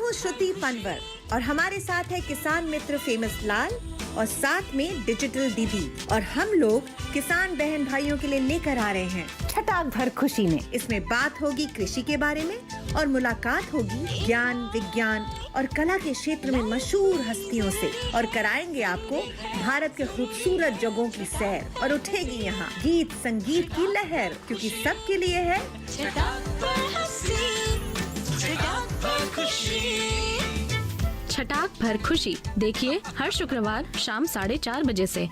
हूँ श्रुति पनवर और हमारे साथ है किसान मित्र फेमस लाल और साथ में डिजिटल दीदी और हम लोग किसान बहन भाइयों के लिए लेकर आ रहे हैं छटाक भर खुशी में। इसमें बात होगी कृषि के बारे में और मुलाकात होगी ज्ञान विज्ञान और कला के क्षेत्र में मशहूर हस्तियों से और कराएंगे आपको भारत के खूबसूरत जगहों की सैर और उठेगी यहाँ गीत संगीत की लहर क्योंकि सबके लिए है छटाक भर खुशी। देखिए हर शुक्रवार शाम 4:30 बजे से।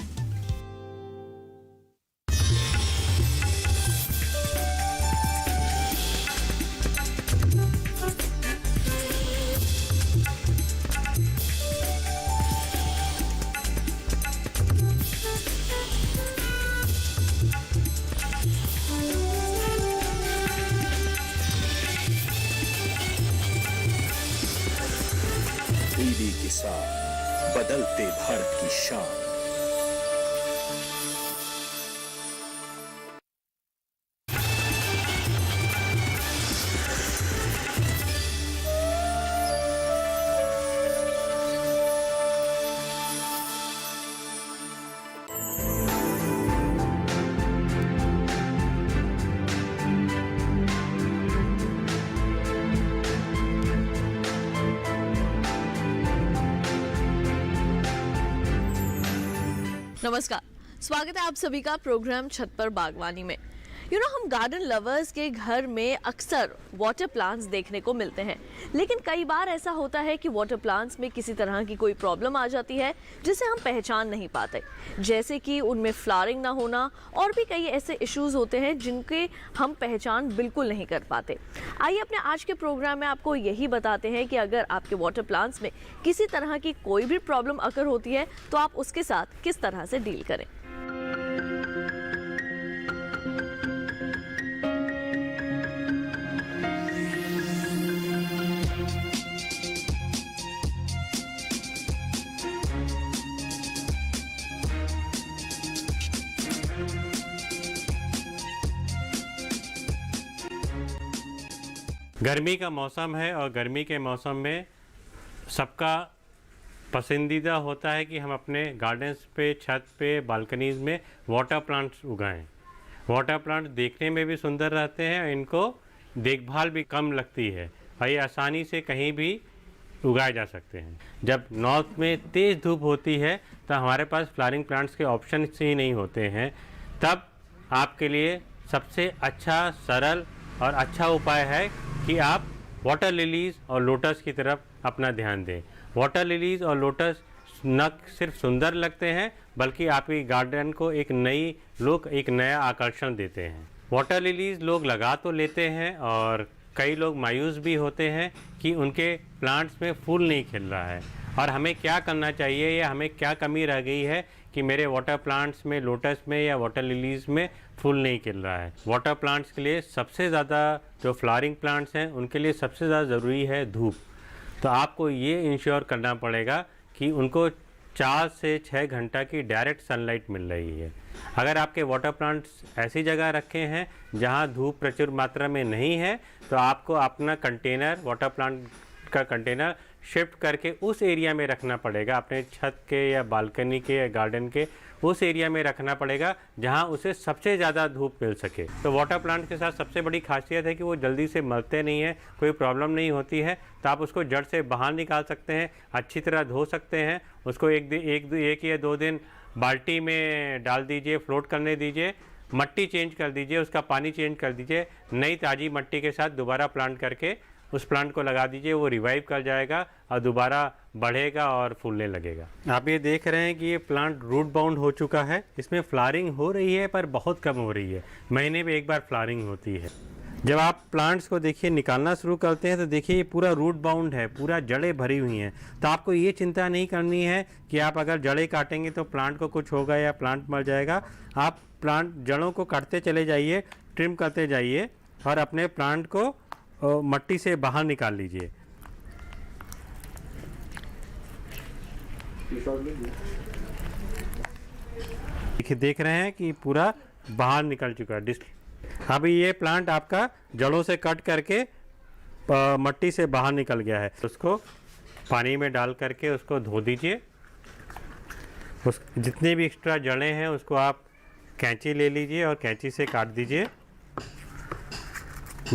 टीवी के साथ बदलते भारत की शान। नमस्कार, स्वागत है आप सभी का प्रोग्राम छत पर बागवानी में। हम गार्डन लवर्स के घर में अक्सर वाटर प्लांट्स देखने को मिलते हैं, लेकिन कई बार ऐसा होता है कि वाटर प्लांट्स में किसी तरह की कोई प्रॉब्लम आ जाती है जिसे हम पहचान नहीं पाते, जैसे कि उनमें फ्लावरिंग ना होना और भी कई ऐसे इश्यूज होते हैं जिनके हम पहचान बिल्कुल नहीं कर पाते। आइए अपने आज के प्रोग्राम में आपको यही बताते हैं कि अगर आपके वाटर प्लांट्स में किसी तरह की कोई भी प्रॉब्लम अगर होती है तो आप उसके साथ किस तरह से डील करें। गर्मी का मौसम है और गर्मी के मौसम में सबका पसंदीदा होता है कि हम अपने गार्डन्स पे, छत पे, बालकनीज़ में वाटर प्लांट्स उगाएं। वाटर प्लांट देखने में भी सुंदर रहते हैं और इनको देखभाल भी कम लगती है और ये आसानी से कहीं भी उगाए जा सकते हैं। जब नॉर्थ में तेज़ धूप होती है तो हमारे पास फ्लावरिंग प्लांट्स के ऑप्शन ही नहीं होते हैं, तब आपके लिए सबसे अच्छा, सरल और अच्छा उपाय है कि आप वाटर लिलीज़ और लोटस की तरफ अपना ध्यान दें। वाटर लिलीज़ और लोटस न सिर्फ सुंदर लगते हैं बल्कि आपकी गार्डन को एक नई लुक, एक नया आकर्षण देते हैं। वाटर लिलीज़ लोग लगा तो लेते हैं और कई लोग मायूस भी होते हैं कि उनके प्लांट्स में फूल नहीं खिल रहा है और हमें क्या करना चाहिए या हमें क्या कमी रह गई है कि मेरे वाटर प्लांट्स में, लोटस में या वाटर लिलीज़ में फूल नहीं खिल रहा है। वाटर प्लांट्स के लिए सबसे ज़्यादा, जो फ्लावरिंग प्लांट्स हैं उनके लिए सबसे ज़्यादा ज़रूरी है धूप। तो आपको ये इंश्योर करना पड़ेगा कि उनको 4 से 6 घंटा की डायरेक्ट सनलाइट मिल रही है। अगर आपके वाटर प्लांट्स ऐसी जगह रखे हैं जहां धूप प्रचुर मात्रा में नहीं है तो आपको अपना कंटेनर, वाटर प्लांट का कंटेनर शिफ्ट करके उस एरिया में रखना पड़ेगा, अपने छत के या बालकनी के या गार्डन के उस एरिया में रखना पड़ेगा जहां उसे सबसे ज़्यादा धूप मिल सके। तो वाटर प्लांट के साथ सबसे बड़ी खासियत है कि वो जल्दी से मरते नहीं हैं, कोई प्रॉब्लम नहीं होती है, तो आप उसको जड़ से बाहर निकाल सकते हैं, अच्छी तरह धो सकते हैं, उसको एक या 2 दिन बाल्टी में डाल दीजिए, फ्लोट करने दीजिए, मट्टी चेंज कर दीजिए, उसका पानी चेंज कर दीजिए, नई ताज़ी मट्टी के साथ दोबारा प्लांट करके उस प्लांट को लगा दीजिए, वो रिवाइव कर जाएगा और दोबारा बढ़ेगा और फूलने लगेगा। आप ये देख रहे हैं कि ये प्लांट रूट बाउंड हो चुका है, इसमें फ्लावरिंग हो रही है पर बहुत कम हो रही है, महीने में एक बार फ्लावरिंग होती है। जब आप प्लांट्स को देखिए निकालना शुरू करते हैं तो देखिए ये पूरा रूट बाउंड है, पूरा जड़ें भरी हुई हैं। तो आपको ये चिंता नहीं करनी है कि आप अगर जड़ें काटेंगे तो प्लांट को कुछ होगा या प्लांट मर जाएगा। आप प्लांट जड़ों को काटते चले जाइए, ट्रिम करते जाइए और अपने प्लांट को मट्टी से बाहर निकाल लीजिए। देख रहे हैं कि पूरा बाहर निकल चुका है। अभी ये प्लांट आपका जड़ों से कट करके मट्टी से बाहर निकल गया है, उसको पानी में डाल करके उसको धो दीजिए। उस जितने भी एक्स्ट्रा जड़ें हैं उसको आप कैंची ले लीजिए और कैंची से काट दीजिए।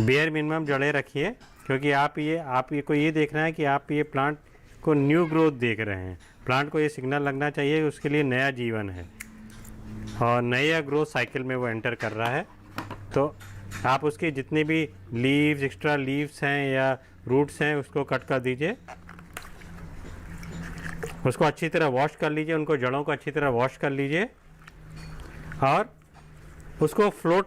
बेयर मिनिमम जड़ें रखिए, क्योंकि आप को ये देखना है कि आप ये प्लांट को न्यू ग्रोथ देख रहे हैं। प्लांट को ये सिग्नल लगना चाहिए कि उसके लिए नया जीवन है और नया ग्रोथ साइकिल में वो एंटर कर रहा है। तो आप उसके जितने भी लीव्स, एक्स्ट्रा लीव्स हैं या रूट्स हैं, उसको कट कर दीजिए। उसको अच्छी तरह वॉश कर लीजिए, उनको जड़ों को अच्छी तरह वॉश कर लीजिए और उसको फ्लोट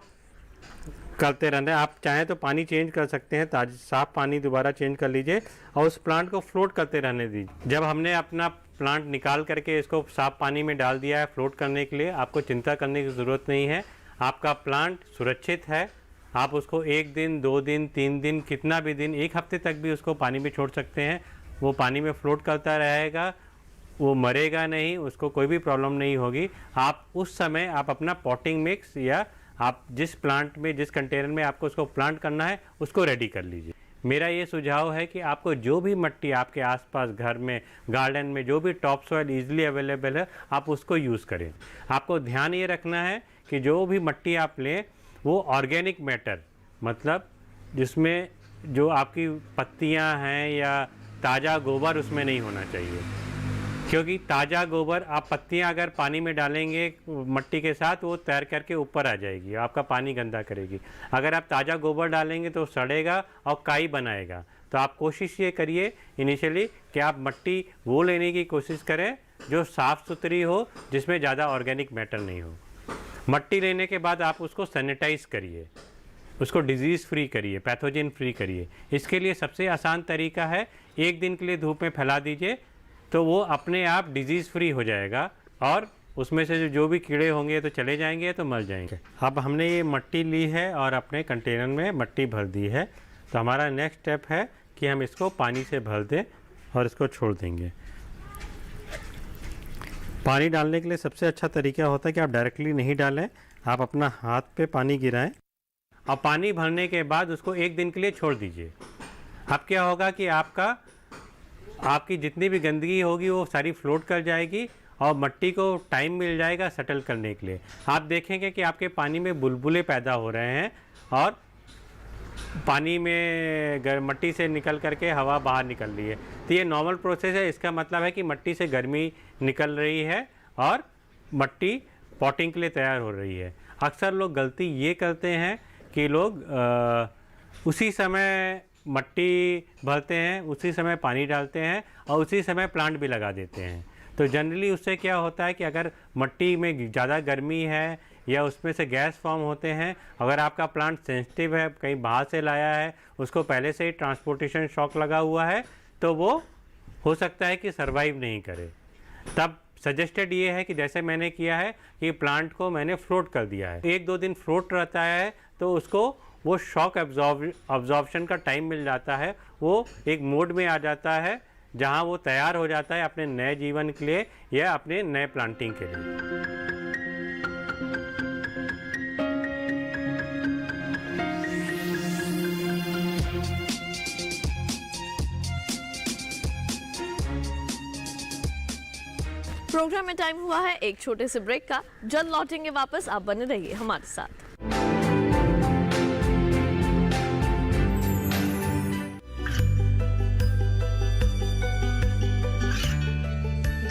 करते रहना है। आप चाहें तो पानी चेंज कर सकते हैं, ताज़ा साफ पानी दोबारा चेंज कर लीजिए और उस प्लांट को फ्लोट करते रहने दीजिए। जब हमने अपना प्लांट निकाल करके इसको साफ पानी में डाल दिया है फ्लोट करने के लिए, आपको चिंता करने की ज़रूरत नहीं है। आपका प्लांट सुरक्षित है। आप उसको 1 दिन, 2 दिन, 3 दिन, कितना भी दिन, 1 हफ्ते तक भी उसको पानी में छोड़ सकते हैं। वो पानी में फ्लोट करता रहेगा, वो मरेगा नहीं, उसको कोई भी प्रॉब्लम नहीं होगी। आप उस समय आप अपना पॉटिंग मिक्स या आप जिस प्लांट में, जिस कंटेनर में आपको उसको प्लांट करना है, उसको रेडी कर लीजिए। मेरा ये सुझाव है कि आपको जो भी मिट्टी आपके आसपास घर में, गार्डन में जो भी टॉप सॉइल ईजिली अवेलेबल है, आप उसको यूज़ करें। आपको ध्यान ये रखना है कि जो भी मिट्टी आप लें वो ऑर्गेनिक मैटर, मतलब जिसमें जो आपकी पत्तियां हैं या ताज़ा गोबर उसमें नहीं होना चाहिए, क्योंकि ताज़ा गोबर आप पत्तियां अगर पानी में डालेंगे मिट्टी के साथ, वो तैर करके ऊपर आ जाएगी, आपका पानी गंदा करेगी। अगर आप ताज़ा गोबर डालेंगे तो सड़ेगा और काई बनाएगा। तो आप कोशिश ये करिए इनिशियली कि आप मिट्टी वो लेने की कोशिश करें जो साफ़ सुथरी हो, जिसमें ज़्यादा ऑर्गेनिक मैटर नहीं हो। मिट्टी लेने के बाद आप उसको सैनिटाइज करिए, उसको डिजीज़ फ्री करिए, पैथोजन फ्री करिए। इसके लिए सबसे आसान तरीका है 1 दिन के लिए धूप में फैला दीजिए, तो वो अपने आप डिजीज़ फ्री हो जाएगा और उसमें से जो भी कीड़े होंगे तो चले जाएंगे, तो मर जाएंगे। अब हमने ये मिट्टी ली है और अपने कंटेनर में मिट्टी भर दी है, तो हमारा नेक्स्ट स्टेप है कि हम इसको पानी से भर दें और इसको छोड़ देंगे। पानी डालने के लिए सबसे अच्छा तरीका होता है कि आप डायरेक्टली नहीं डालें, आप अपना हाथ पे पानी गिराएं और पानी भरने के बाद उसको 1 दिन के लिए छोड़ दीजिए। अब क्या होगा कि आपकी जितनी भी गंदगी होगी वो सारी फ्लोट कर जाएगी और मिट्टी को टाइम मिल जाएगा सेटल करने के लिए। आप देखेंगे कि आपके पानी में बुलबुले पैदा हो रहे हैं और पानी में मिट्टी से निकल करके हवा बाहर निकल रही है। तो ये नॉर्मल प्रोसेस है। इसका मतलब है कि मिट्टी से गर्मी निकल रही है और मिट्टी पॉटिंग के लिए तैयार हो रही है। अक्सर लोग गलती ये करते हैं कि लोग उसी समय मिट्टी भरते हैं, उसी समय पानी डालते हैं और उसी समय प्लांट भी लगा देते हैं। तो जनरली उससे क्या होता है कि अगर मिट्टी में ज़्यादा गर्मी है या उसमें से गैस फॉर्म होते हैं, अगर आपका प्लांट सेंसिटिव है, कहीं बाहर से लाया है, उसको पहले से ही ट्रांसपोर्टेशन शॉक लगा हुआ है, तो वो हो सकता है कि सर्वाइव नहीं करे। तब सजेस्टेड ये है कि जैसे मैंने किया है कि प्लांट को मैंने फ्लोट कर दिया है, 1-2 दिन फ्लोट रहता है तो उसको वो शॉक अब्जॉर्प्शन का टाइम मिल जाता है, वो एक मोड में आ जाता है जहां वो तैयार हो जाता है अपने नए जीवन के लिए या अपने नए प्लांटिंग के लिए। प्रोग्राम में टाइम हुआ है एक छोटे से ब्रेक का। जल्द लौटेंगे वापस, आप बने रहिए हमारे साथ।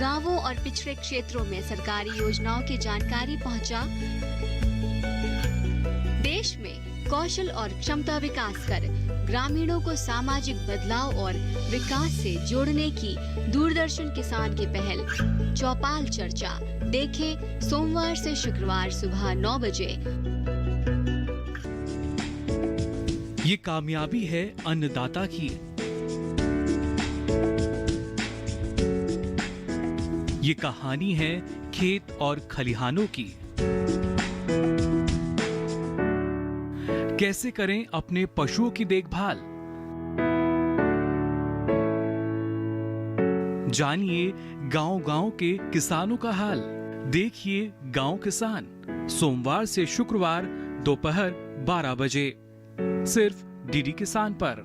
गांवों और पिछड़े क्षेत्रों में सरकारी योजनाओं की जानकारी पहुंचा। देश में कौशल और क्षमता विकास कर ग्रामीणों को सामाजिक बदलाव और विकास से जोड़ने की दूरदर्शन किसान की पहल चौपाल चर्चा देखें सोमवार से शुक्रवार सुबह 9 बजे। ये कामयाबी है अन्नदाता की। ये कहानी है खेत और खलिहानों की। कैसे करें अपने पशुओं की देखभाल, जानिए गांव-गांव के किसानों का हाल। देखिए गांव किसान सोमवार से शुक्रवार दोपहर 12 बजे सिर्फ डीडी किसान पर।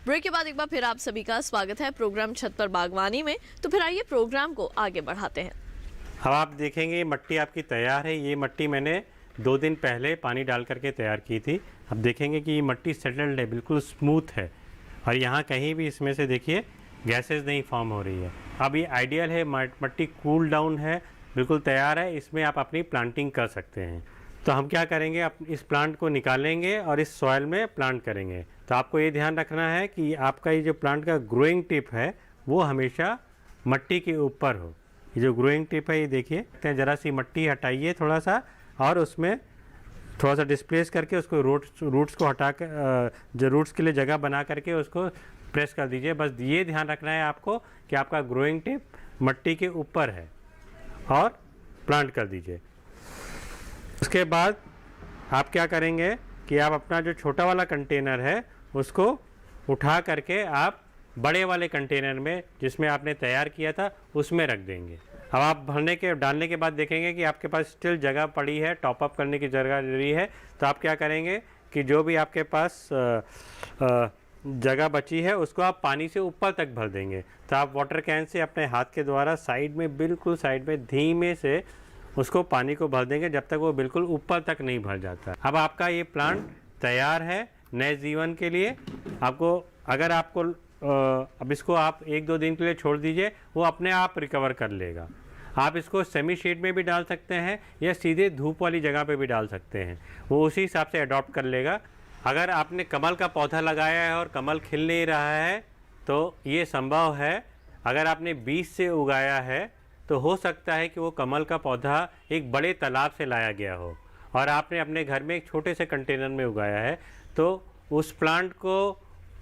ब्रेक के बाद एक बार फिर आप सभी का स्वागत है प्रोग्राम छत पर बागवानी में। तो फिर आइए प्रोग्राम को आगे बढ़ाते हैं। अब आप देखेंगे मट्टी आपकी तैयार है। ये मट्टी मैंने 2 दिन पहले पानी डाल करके तैयार की थी। अब देखेंगे कि ये मट्टी सेटल्ड है, बिल्कुल स्मूथ है और यहाँ कहीं भी इसमें से देखिए गैसेस नहीं फॉर्म हो रही है। अब ये आइडियल है, मट्टी कूल डाउन है, बिल्कुल तैयार है। इसमें आप अपनी प्लांटिंग कर सकते हैं। तो हम क्या करेंगे, आप इस प्लांट को निकालेंगे और इस सॉइल में प्लांट करेंगे। तो आपको ये ध्यान रखना है कि आपका ये जो प्लांट का ग्रोइंग टिप है वो हमेशा मट्टी के ऊपर हो। ये जो ग्रोइंग टिप है ये देखिए, ज़रा सी मट्टी हटाइए थोड़ा सा और उसमें थोड़ा सा डिस्प्लेस करके उसको रूट्स को हटा कर जो रूट्स के लिए जगह बना करके उसको प्रेस कर दीजिए। बस ये ध्यान रखना है आपको कि आपका ग्रोइंग टिप मट्टी के ऊपर है और प्लांट कर दीजिए। उसके बाद आप क्या करेंगे कि आप अपना जो छोटा वाला कंटेनर है उसको उठा करके आप बड़े वाले कंटेनर में जिसमें आपने तैयार किया था उसमें रख देंगे। अब आप डालने के बाद देखेंगे कि आपके पास स्टिल जगह पड़ी है, टॉप अप करने की जगह जरूरी है। तो आप क्या करेंगे कि जो भी आपके पास जगह बची है उसको आप पानी से ऊपर तक भर देंगे। तो आप वाटर कैन से अपने हाथ के द्वारा साइड में, बिल्कुल साइड में धीमे से उसको पानी को भर देंगे जब तक वो बिल्कुल ऊपर तक नहीं भर जाता। अब आपका ये प्लांट तैयार है नए जीवन के लिए। अगर आपको अब इसको आप 1-2 दिन के लिए छोड़ दीजिए, वो अपने आप रिकवर कर लेगा। आप इसको सेमी शेड में भी डाल सकते हैं या सीधे धूप वाली जगह पे भी डाल सकते हैं, वो उसी हिसाब से अडॉप्ट कर लेगा। अगर आपने कमल का पौधा लगाया है और कमल खिल नहीं रहा है तो ये संभव है। अगर आपने बीज से उगाया है तो हो सकता है कि वो कमल का पौधा एक बड़े तालाब से लाया गया हो और आपने अपने घर में एक छोटे से कंटेनर में उगाया है, तो उस प्लांट को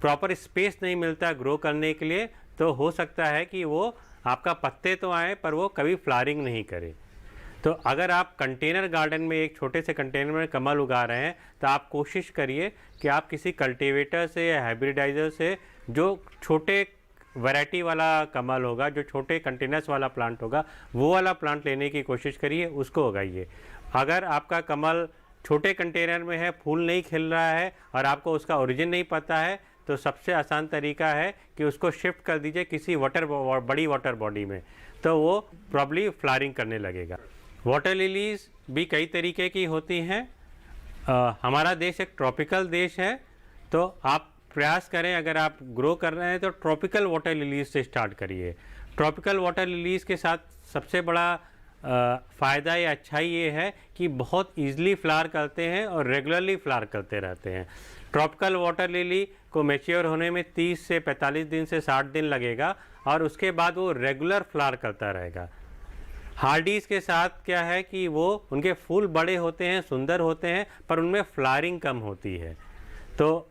प्रॉपर स्पेस नहीं मिलता ग्रो करने के लिए। तो हो सकता है कि वो आपका पत्ते तो आए पर वो कभी फ्लावरिंग नहीं करे। तो अगर आप कंटेनर गार्डन में एक छोटे से कंटेनर में कमल उगा रहे हैं तो आप कोशिश करिए कि आप किसी कल्टीवेटर से या हाइब्रिडाइजर से जो छोटे वैरायटी वाला कमल होगा, जो छोटे कंटेनर्स वाला प्लांट होगा, वो वाला प्लांट लेने की कोशिश करिए, उसको उगाइए। अगर आपका कमल छोटे कंटेनर में है, फूल नहीं खिल रहा है और आपको उसका ओरिजिन नहीं पता है, तो सबसे आसान तरीका है कि उसको शिफ्ट कर दीजिए किसी बड़ी वाटर बॉडी में, तो वो प्रॉब्ली फ्लावरिंग करने लगेगा। वाटर लिलीज भी कई तरीके की होती हैं। हमारा देश एक ट्रॉपिकल देश है, तो आप प्रयास करें, अगर आप ग्रो कर रहे हैं तो ट्रॉपिकल वाटर लिलीज से स्टार्ट करिए। ट्रॉपिकल वाटर लिलीज के साथ सबसे बड़ा फ़ायदा या अच्छाई ये है कि बहुत ईजिली फ्लावर करते हैं और रेगुलरली फ्लावर करते रहते हैं। ट्रॉपिकल वाटर लिली को मैच्योर होने में 30 से 45 दिन से 60 दिन लगेगा और उसके बाद वो रेगुलर फ्लावर करता रहेगा। हार्डीज़ के साथ क्या है कि वो उनके फूल बड़े होते हैं, सुंदर होते हैं, पर उनमें फ्लावरिंग कम होती है। तो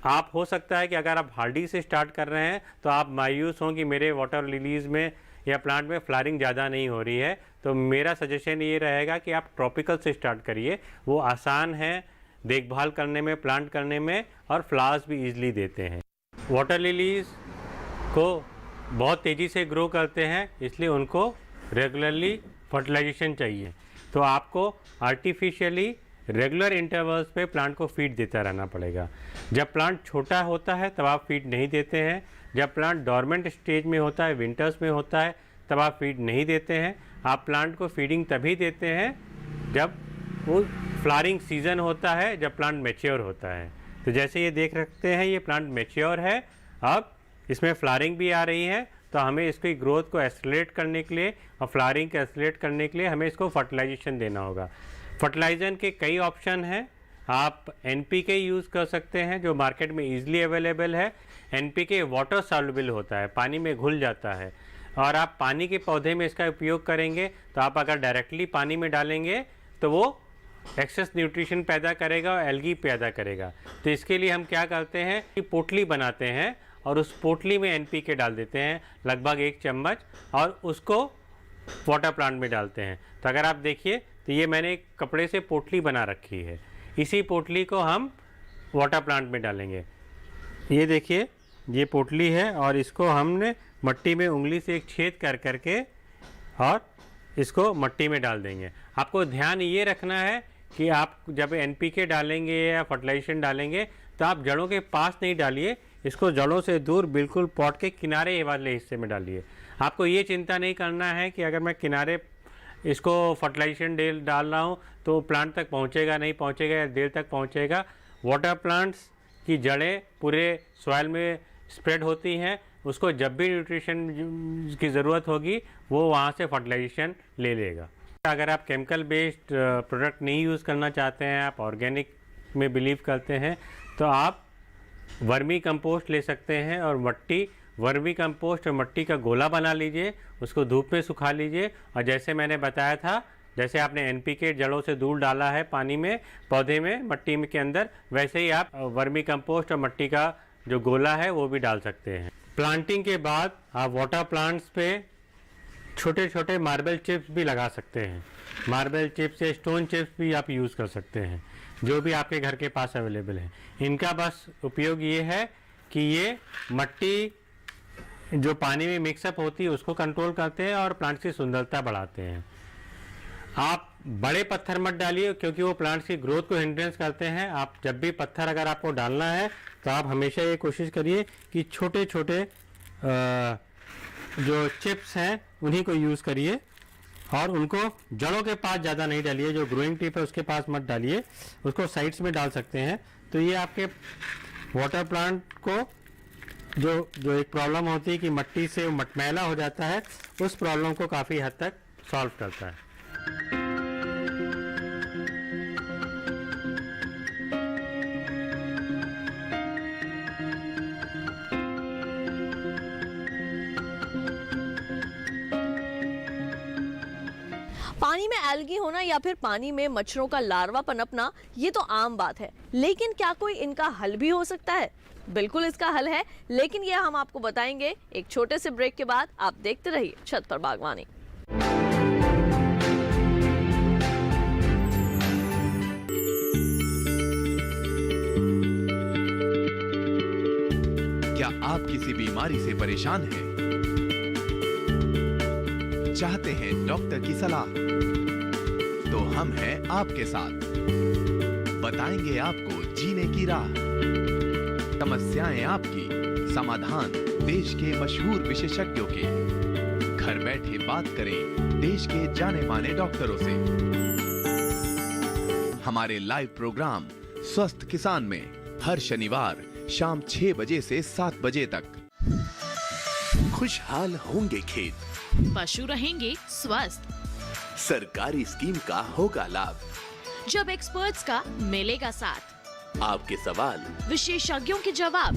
आप हो सकता है कि अगर आप हार्डी से स्टार्ट कर रहे हैं तो आप मायूस हों कि मेरे वाटर लिलीज़ में या प्लांट में फ्लावरिंग ज़्यादा नहीं हो रही है। तो मेरा सजेशन ये रहेगा कि आप ट्रॉपिकल से स्टार्ट करिए, वो आसान है देखभाल करने में, प्लांट करने में, और फ्लावर्स भी ईजिली देते हैं। वाटर लिलीज़ को बहुत तेज़ी से ग्रो करते हैं, इसलिए उनको रेगुलरली फर्टिलाइजेशन चाहिए। तो आपको आर्टिफिशियली रेगुलर इंटरवल्स पे प्लांट को फीड देता रहना पड़ेगा। जब प्लांट छोटा होता है तब आप फीड नहीं देते हैं। जब प्लांट डॉर्मेंट स्टेज में होता है, विंटर्स में होता है, तब आप फीड नहीं देते हैं। आप प्लांट को फीडिंग तभी देते हैं जब वो फ्लावरिंग सीजन होता है, जब प्लांट मैच्योर होता है। तो जैसे ये देख रखते हैं, ये प्लांट मैच्योर है, अब इसमें फ्लावरिंग भी आ रही है। तो हमें इसकी ग्रोथ को एक्सेलरेट करने के लिए और फ्लावरिंग को एक्सेलरेट करने के लिए हमें इसको फर्टिलाइजेशन देना होगा। फर्टिलाइजर के कई ऑप्शन हैं। आप NPK यूज़ कर सकते हैं जो मार्केट में ईजिली अवेलेबल है। NPK वाटर सॉल्युबल होता है, पानी में घुल जाता है, और आप पानी के पौधे में इसका उपयोग करेंगे तो आप अगर डायरेक्टली पानी में डालेंगे तो वो एक्सेस न्यूट्रिशन पैदा करेगा और एल्गी पैदा करेगा। तो इसके लिए हम क्या करते हैं कि पोटली बनाते हैं और उस पोटली में NPK डाल देते हैं, लगभग 1 चम्मच, और उसको वाटर प्लांट में डालते हैं। तो अगर आप देखिए तो ये मैंने एक कपड़े से पोटली बना रखी है, इसी पोटली को हम वाटर प्लांट में डालेंगे। ये देखिए, ये पोटली है और इसको हमने मट्टी में उंगली से एक छेद कर करके और इसको मट्टी में डाल देंगे। आपको ध्यान ये रखना है कि आप जब NPK डालेंगे या फर्टिलाइजेशन डालेंगे तो आप जड़ों के पास नहीं डालिए, इसको जड़ों से दूर बिल्कुल पॉट के किनारे वाले हिस्से में डालिए। आपको ये चिंता नहीं करना है कि अगर मैं किनारे इसको फर्टिलाइजेशन डाल रहा हूँ तो प्लांट तक पहुँचेगा नहीं पहुँचेगा या देर तक पहुँचेगा। वाटर प्लांट्स की जड़ें पूरे सॉइल में स्प्रेड होती हैं, उसको जब भी न्यूट्रिशन की ज़रूरत होगी वो वहाँ से फर्टिलाइजेशन ले लेगा। अगर आप केमिकल बेस्ड प्रोडक्ट नहीं यूज़ करना चाहते हैं, आप ऑर्गेनिक में बिलीव करते हैं, तो आप वर्मी कंपोस्ट ले सकते हैं और वर्मी कंपोस्ट और मट्टी का गोला बना लीजिए, उसको धूप में सुखा लीजिए और जैसे मैंने बताया था, जैसे आपने NPK जड़ों से दूर डाला है पानी में, पौधे में, मट्टी में के अंदर, वैसे ही आप वर्मी कंपोस्ट और मट्टी का जो गोला है वो भी डाल सकते हैं। प्लांटिंग के बाद आप वाटर प्लांट्स पे छोटे छोटे मार्बल चिप्स भी लगा सकते हैं। मार्बल चिप्स या स्टोन चिप्स भी आप यूज़ कर सकते हैं, जो भी आपके घर के पास अवेलेबल है। इनका बस उपयोग ये है कि ये मट्टी जो पानी में मिक्सअप होती है उसको कंट्रोल करते हैं और प्लांट्स की सुंदरता बढ़ाते हैं। आप बड़े पत्थर मत डालिए क्योंकि वो प्लांट्स की ग्रोथ को हिंड्रेंस करते हैं। आप जब भी पत्थर अगर आपको डालना है तो आप हमेशा ये कोशिश करिए कि छोटे छोटे जो चिप्स हैं उन्हीं को यूज़ करिए और उनको जड़ों के पास ज़्यादा नहीं डालिए, जो ग्रोइंग टिप है उसके पास मत डालिए, उसको साइड्स में डाल सकते हैं। तो ये आपके वाटर प्लांट को जो एक प्रॉब्लम होती है कि मट्टी से मटमैला हो जाता है, उस प्रॉब्लम को काफ़ी हद तक सॉल्व करता है। पानी में एल्गी होना या फिर पानी में मच्छरों का लार्वा पनपना ये तो आम बात है, लेकिन क्या कोई इनका हल भी हो सकता है? बिल्कुल इसका हल है, लेकिन ये हम आपको बताएंगे एक छोटे से ब्रेक के बाद। आप देखते रहिए छत पर बागवानी। क्या आप किसी बीमारी से परेशान हैं? चाहते हैं डॉक्टर की सलाह? तो हम हैं आपके साथ, बताएंगे आपको जीने की राह। समस्याएं आपकी, समाधान देश के मशहूर विशेषज्ञों के। घर बैठे बात करें देश के जाने माने डॉक्टरों से। हमारे लाइव प्रोग्राम स्वस्थ किसान में हर शनिवार शाम 6 बजे से 7 बजे तक। खुशहाल होंगे खेत, पशु रहेंगे स्वस्थ, सरकारी स्कीम का होगा लाभ, जब एक्सपर्ट्स का मिलेगा साथ, आपके सवाल विशेषज्ञों के जवाब,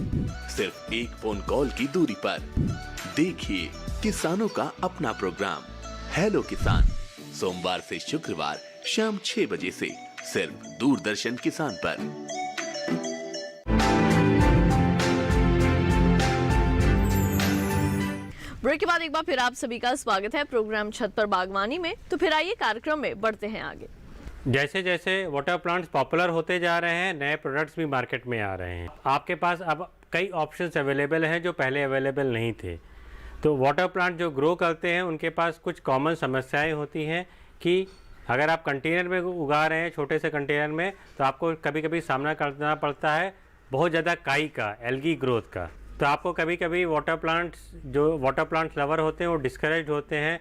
सिर्फ एक फोन कॉल की दूरी पर। देखिए किसानों का अपना प्रोग्राम हेलो किसान, सोमवार से शुक्रवार शाम 6 बजे से सिर्फ दूरदर्शन किसान पर। ब्रेक के बाद एक बार फिर आप सभी का स्वागत है प्रोग्राम छत पर बागवानी में। तो फिर आइए कार्यक्रम में बढ़ते हैं आगे। जैसे जैसे वाटर प्लांट्स पॉपुलर होते जा रहे हैं, नए प्रोडक्ट्स भी मार्केट में आ रहे हैं। आपके पास अब कई ऑप्शंस अवेलेबल हैं जो पहले अवेलेबल नहीं थे। तो वाटर प्लांट जो ग्रो करते हैं उनके पास कुछ कॉमन समस्याएं होती हैं कि अगर आप कंटेनर में उगा रहे हैं, छोटे से कंटेनर में, तो आपको कभी कभी सामना करना पड़ता है बहुत ज़्यादा काई का, एल्गी ग्रोथ का। तो आपको कभी कभी वाटर प्लांट्स लवर होते हैं वो डिस्करेज होते हैं।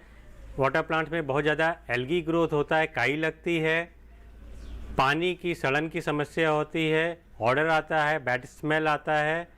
वाटर प्लांट्स में बहुत ज़्यादा एल्गी ग्रोथ होता है, काई लगती है, पानी की सड़न की समस्या होती है, ऑर्डर आता है, बैड स्मेल आता है।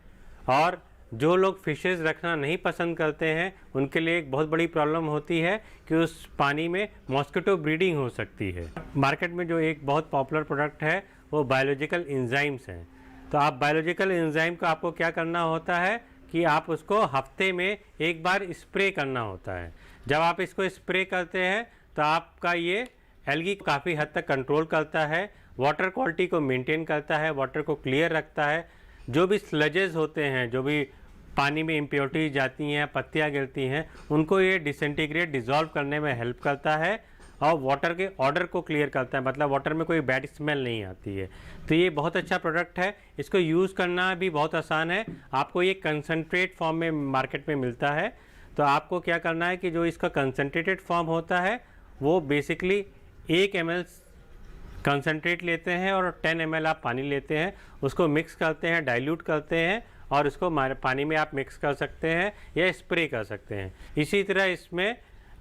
और जो लोग फिशेस रखना नहीं पसंद करते हैं उनके लिए एक बहुत बड़ी प्रॉब्लम होती है कि उस पानी में मॉस्किटो ब्रीडिंग हो सकती है। मार्केट में जो एक बहुत पॉपुलर प्रोडक्ट है वो बायोलॉजिकल एंजाइम्स हैं। तो आप बायोलॉजिकल एंजाइम को आपको क्या करना होता है कि आप उसको हफ्ते में एक बार स्प्रे करना होता है। जब आप इसको स्प्रे करते हैं तो आपका ये एल्गी काफ़ी हद तक कंट्रोल करता है, वाटर क्वालिटी को मेंटेन करता है, वाटर को क्लियर रखता है। जो भी स्लजेस होते हैं, जो भी पानी में इम्प्योरिटीज जाती हैं, पत्तियाँ गिरती हैं, उनको ये डिसइंटीग्रेट डिज़ोल्व करने में हेल्प करता है और वाटर के ऑर्डर को क्लियर करता है, मतलब वाटर में कोई बैड स्मेल नहीं आती है। तो ये बहुत अच्छा प्रोडक्ट है, इसको यूज़ करना भी बहुत आसान है। आपको ये कंसनट्रेट फॉर्म में मार्केट में मिलता है। तो आपको क्या करना है कि जो इसका कंसनट्रेटेड फॉर्म होता है वो बेसिकली 1 ml कंसनट्रेट लेते हैं और 10 ml आप पानी लेते हैं, उसको मिक्स करते हैं, डाइल्यूट करते हैं और उसको पानी में आप मिक्स कर सकते हैं या स्प्रे कर सकते हैं। इसी तरह इसमें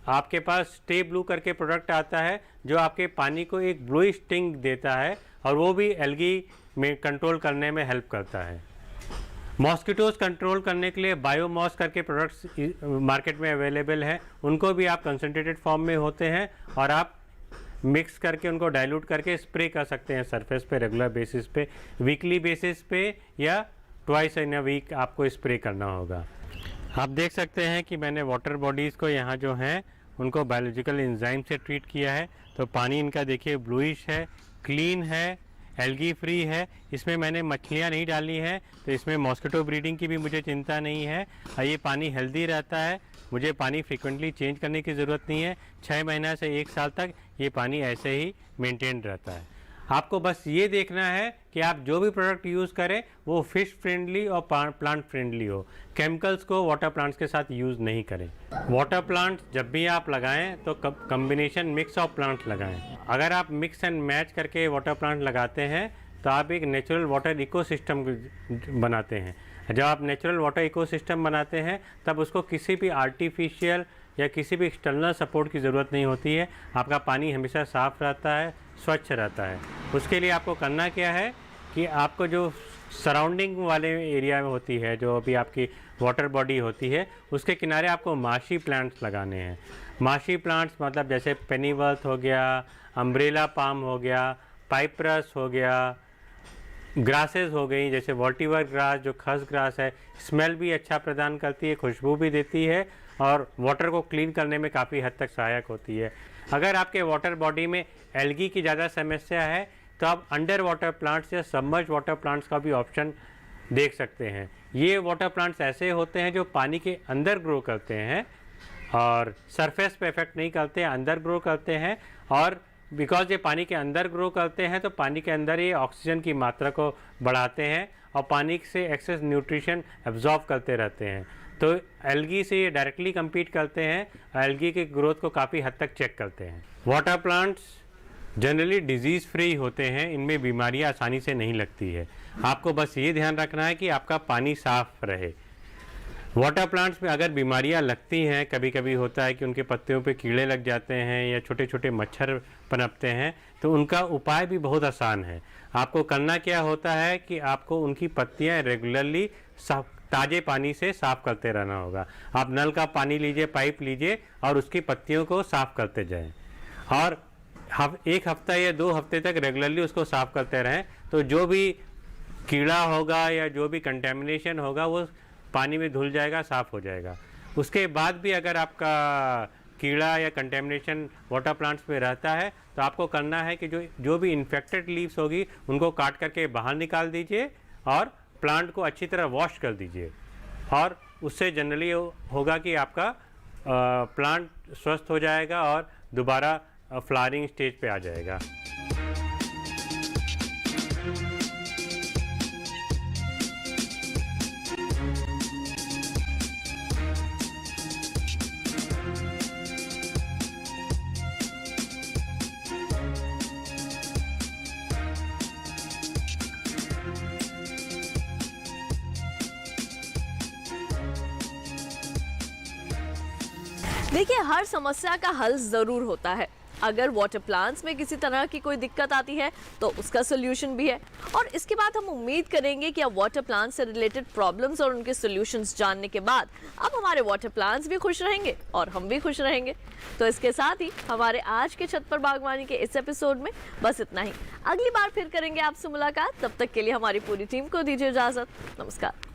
आपके पास स्टे ब्लू करके प्रोडक्ट आता है जो आपके पानी को एक ब्लूइश टिंट देता है और वो भी एल्गी में कंट्रोल करने में हेल्प करता है। मॉस्किटोज कंट्रोल करने के लिए बायोमॉस करके प्रोडक्ट्स मार्केट में अवेलेबल हैं, उनको भी आप कंसनट्रेटेड फॉर्म में होते हैं और आप मिक्स करके उनको डाइल्यूट करके स्प्रे कर सकते हैं सरफेस पे रेगुलर बेसिस पे, वीकली बेसिस पे या ट्वाइस इन अ वीक आपको स्प्रे करना होगा। आप देख सकते हैं कि मैंने वाटर बॉडीज़ को यहाँ जो हैं उनको बायोलॉजिकल एंजाइम से ट्रीट किया है। तो पानी इनका देखिए ब्लूइश है, क्लीन है, एल्गी फ्री है। इसमें मैंने मछलियाँ नहीं डाली हैं तो इसमें मॉस्किटो ब्रीडिंग की भी मुझे चिंता नहीं है और ये पानी हेल्दी रहता है। मुझे पानी फ्रीक्वेंटली चेंज करने की ज़रूरत नहीं है। 6 महीना से 1 साल तक ये पानी ऐसे ही मेंटेन रहता है। आपको बस ये देखना है कि आप जो भी प्रोडक्ट यूज़ करें वो फिश फ्रेंडली और प्लांट फ्रेंडली हो। केमिकल्स को वाटर प्लांट्स के साथ यूज़ नहीं करें। वाटर प्लांट्स जब भी आप लगाएं तो कम्बिनेशन मिक्स ऑफ प्लांट्स लगाएं। अगर आप मिक्स एंड मैच करके वाटर प्लांट लगाते हैं तो आप एक नेचुरल वाटर इकोसिस्टम बनाते हैं। जब आप नेचुरल वाटर इकोसिस्टम बनाते हैं तब उसको किसी भी आर्टिफिशियल या किसी भी एक्सटर्नल सपोर्ट की ज़रूरत नहीं होती है। आपका पानी हमेशा साफ़ रहता है, स्वच्छ रहता है। उसके लिए आपको करना क्या है कि आपको जो सराउंडिंग वाले एरिया में होती है, जो अभी आपकी वाटर बॉडी होती है, उसके किनारे आपको माशी प्लांट्स लगाने हैं। माशी प्लांट्स मतलब जैसे पेनीवर्थ हो गया, अम्ब्रेला पाम हो गया, पाइपरस हो गया, ग्रासेस हो गई जैसे वॉल्टीवर ग्रास जो खस ग्रास है, स्मेल भी अच्छा प्रदान करती है, खुशबू भी देती है और वाटर को क्लीन करने में काफ़ी हद तक सहायक होती है। अगर आपके वाटर बॉडी में एल्गी की ज़्यादा समस्या है तो आप अंडर वाटर प्लांट्स या सबमर्ज वाटर प्लांट्स का भी ऑप्शन देख सकते हैं। ये वाटर प्लांट्स ऐसे होते हैं जो पानी के अंदर ग्रो करते हैं और सरफेस पे इफेक्ट नहीं करते हैं, अंदर ग्रो करते हैं। और बिकॉज ये पानी के अंदर ग्रो करते हैं तो पानी के अंदर ये ऑक्सीजन की मात्रा को बढ़ाते हैं और पानी से एक्सेस न्यूट्रिशन एब्जॉर्ब करते रहते हैं। तो एल्गी से ये डायरेक्टली compete करते हैं, एल्गी के ग्रोथ को काफ़ी हद तक चेक करते हैं। Water plants generally disease free होते हैं, इनमें बीमारियां आसानी से नहीं लगती है। आपको बस ये ध्यान रखना है कि आपका पानी साफ रहे। वाटर प्लांट्स में अगर बीमारियां लगती हैं, कभी कभी होता है कि उनके पत्तियों पे कीड़े लग जाते हैं या छोटे छोटे मच्छर पनपते हैं, तो उनका उपाय भी बहुत आसान है। आपको करना क्या होता है कि आपको उनकी पत्तियां रेगुलरली ताज़े पानी से साफ़ करते रहना होगा। आप नल का पानी लीजिए, पाइप लीजिए और उसकी पत्तियों को साफ़ करते जाएं और 1 हफ्ता या 2 हफ्ते तक रेगुलरली उसको साफ़ करते रहें। तो जो भी कीड़ा होगा या जो भी कंटेमिनेशन होगा वो पानी में धुल जाएगा, साफ़ हो जाएगा। उसके बाद भी अगर आपका कीड़ा या कंटेमिनेशन वाटर प्लांट्स में रहता है तो आपको करना है कि जो भी इन्फेक्टेड लीव्स होगी उनको काट करके बाहर निकाल दीजिए और प्लांट को अच्छी तरह वॉश कर दीजिए और उससे जनरली होगा कि आपका प्लांट स्वस्थ हो जाएगा और दोबारा फ्लावरिंग स्टेज पे आ जाएगा। देखिए, हर समस्या का हल ज़रूर होता है। अगर वाटर प्लांट्स में किसी तरह की कोई दिक्कत आती है तो उसका सोल्यूशन भी है और इसके बाद हम उम्मीद करेंगे कि अब वाटर प्लांट्स से रिलेटेड प्रॉब्लम्स और उनके सोल्यूशंस जानने के बाद अब हमारे वाटर प्लांट्स भी खुश रहेंगे और हम भी खुश रहेंगे। तो इसके साथ ही हमारे आज के छत पर बागवानी के इस एपिसोड में बस इतना ही। अगली बार फिर करेंगे आपसे मुलाकात। तब तक के लिए हमारी पूरी टीम को दीजिए इजाज़त। नमस्कार।